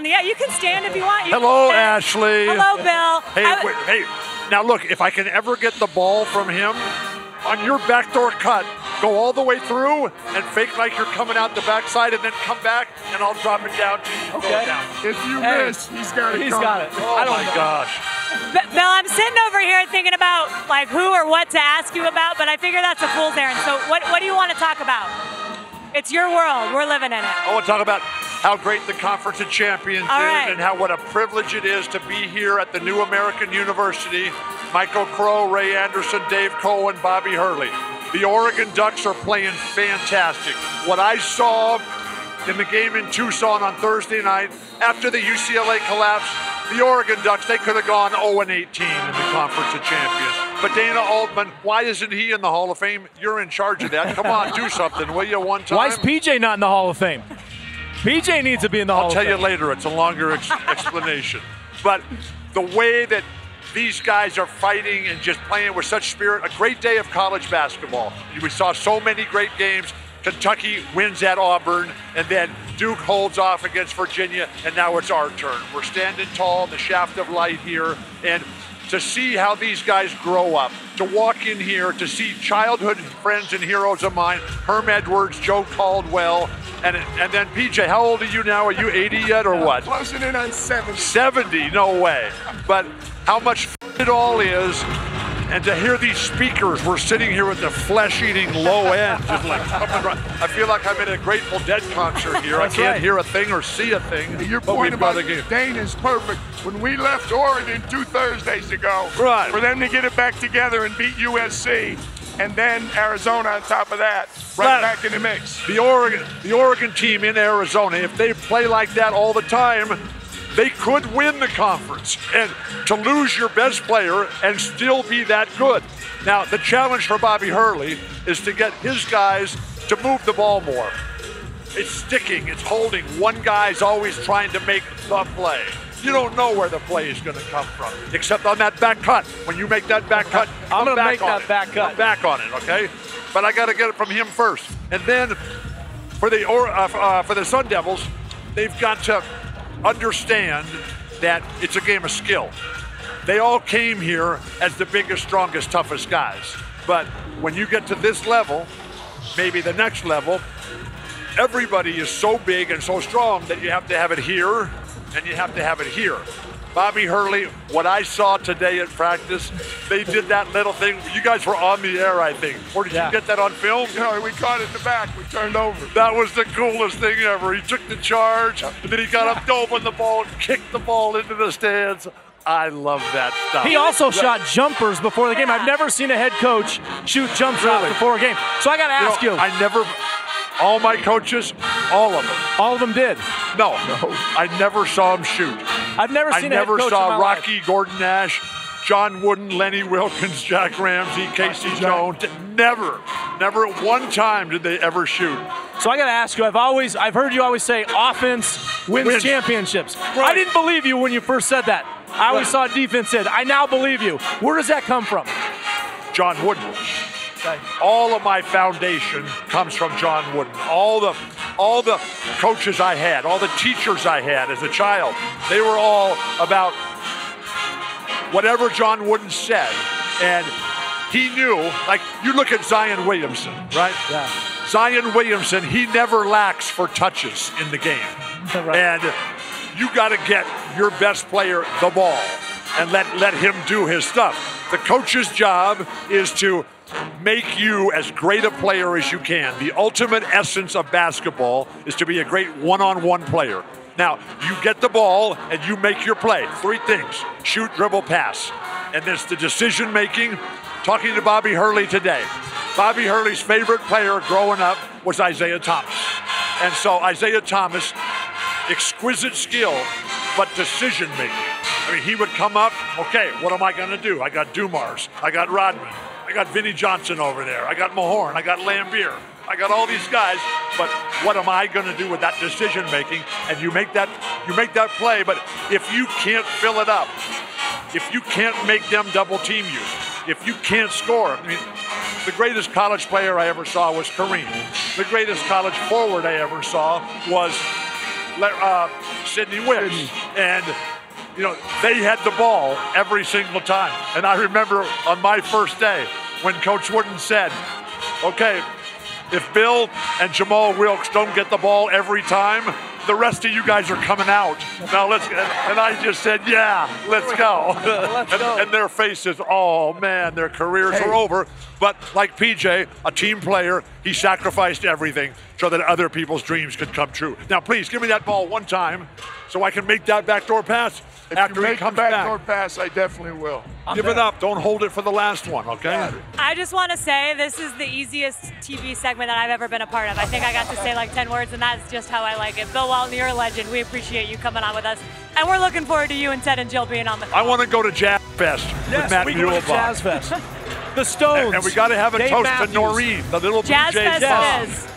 Yeah, you can stand if you want. Hello, Ashley. Hello, Bill. Hey, now look, if I can ever get the ball from him on your backdoor cut, go all the way through and fake like you're coming out the backside and then come back and I'll drop it down to you. Okay. Down. If you miss, he's got it. He's got it. Oh my gosh. Bill, I'm sitting over here thinking about like who or what to ask you about, but I figure that's a fool's errand. So what do you want to talk about? It's your world. We're living in it. I want to talk about how great the Conference of Champions is and how what a privilege it is to be here at the New American University. Michael Crow, Ray Anderson, Dave Cohen, Bobby Hurley. The Oregon Ducks are playing fantastic. What I saw in the game in Tucson on Thursday night after the UCLA collapse, the Oregon Ducks, they could have gone 0-18 in the Conference of Champions. But Dana Altman, why isn't he in the Hall of Fame? You're in charge of that. Come on, do something, will you, one time? Why is PJ not in the Hall of Fame? PJ needs to be in the Hall of Fame. I'll tell you later. It's a longer explanation. But the way that these guys are fighting and just playing with such spirit, a great day of college basketball. We saw so many great games. Kentucky wins at Auburn, and then Duke holds off against Virginia, and now it's our turn. We're standing tall in the shaft of light here, and to see how these guys grow up, to walk in here, to see childhood friends and heroes of mine, Herm Edwards, Joe Caldwell, and then PJ, how old are you now? Are you 80 yet or what? Closing in on 70. 70, no way. But how much it all is, and to hear these speakers, we're sitting here with the flesh-eating low end, just like coming right. I feel like I'm at a Grateful Dead concert here. I can't hear a thing or see a thing. Your point about Dane is perfect. When we left Oregon 2 Thursdays ago, for them to get it back together and beat USC, and then Arizona on top of that, back in the mix. The Oregon team in Arizona, if they play like that all the time, they could win the conference. And to lose your best player and still be that good. Now, the challenge for Bobby Hurley is to get his guys to move the ball more. It's sticking, it's holding. One guy's always trying to make the play. You don't know where the play is going to come from, except on that back cut. When you make that back cut, I'm going to make that back cut. Come back on it, okay? But I got to get it from him first. And then for the Sun Devils, they've got to understand that it's a game of skill. They all came here as the biggest, strongest, toughest guys. But when you get to this level, maybe the next level, everybody is so big and so strong that you have to have it here and you have to have it here. Bobby Hurley, what I saw today at practice, they did that little thing. You guys were on the air, I think. Or did you get that on film? No, we caught it in the back. We turned over. That was the coolest thing ever. He took the charge, and then he got up, dove on the ball, and kicked the ball into the stands. I love that stuff. He also shot jumpers before the game. I've never seen a head coach shoot jump shots before a game. So I got to ask you. All my coaches, all of them. All of them did? No. I never saw him shoot. I've never seen a head coach in my saw Rocky life. Gordon Nash, John Wooden, Lenny Wilkins, Jack Ramsey, Casey Jones. Never at one time did they ever shoot. So I got to ask you, I've heard you always say offense wins championships. Right. I didn't believe you when you first said that. I always saw defense did. I now believe you. Where does that come from? John Wooden. All of my foundation comes from John Wooden. All the coaches I had, all the teachers I had as a child, they were all about whatever John Wooden said. And he knew, like you look at Zion Williamson, right? Yeah. Zion Williamson, he never lacks for touches in the game. Right. And you got to get your best player the ball and let him do his stuff. The coach's job is to make you as great a player as you can. The ultimate essence of basketball is to be a great one-on-one player. Now, you get the ball and you make your play. 3 things: shoot, dribble, pass. And there's the decision-making. Talking to Bobby Hurley today. Bobby Hurley's favorite player growing up was Isaiah Thomas. And so Isaiah Thomas, exquisite skill, but decision-making. I mean, he would come up, okay, what am I going to do? I got Dumars. I got Rodman. I got Vinnie Johnson over there. I got Mahorn. I got Lambier. I got all these guys, but what am I going to do with that decision making? And you make that play, but if you can't fill it up, if you can't make them double team you, if you can't score, I mean, the greatest college player I ever saw was Kareem. The greatest college forward I ever saw was Sidney Wicks. And, you know, they had the ball every single time. And I remember on my first day when Coach Wooden said, okay, if Bill and Jamal Wilkes don't get the ball every time, the rest of you guys are coming out. Now let's. And I just said, yeah, let's go. And their faces, oh man, their careers are over. But like PJ, a team player, he sacrificed everything so that other people's dreams could come true. Now please give me that ball one time so I can make that backdoor pass. If you make the backdoor pass, I definitely will. Give it up. Don't hold it for the last one, okay? I just want to say this is the easiest TV segment that I've ever been a part of. I think I got to say like 10 words, and that's just how I like it. Bill Walton, you're a legend. We appreciate you coming on with us. And we're looking forward to you and Ted and Jill being on the call. I want to go to Jazz Fest with Matt Muehlebach. Jazz Fest. The Stones. And we got to have a toast to Noreen, the little Jazz PJ Fest it is.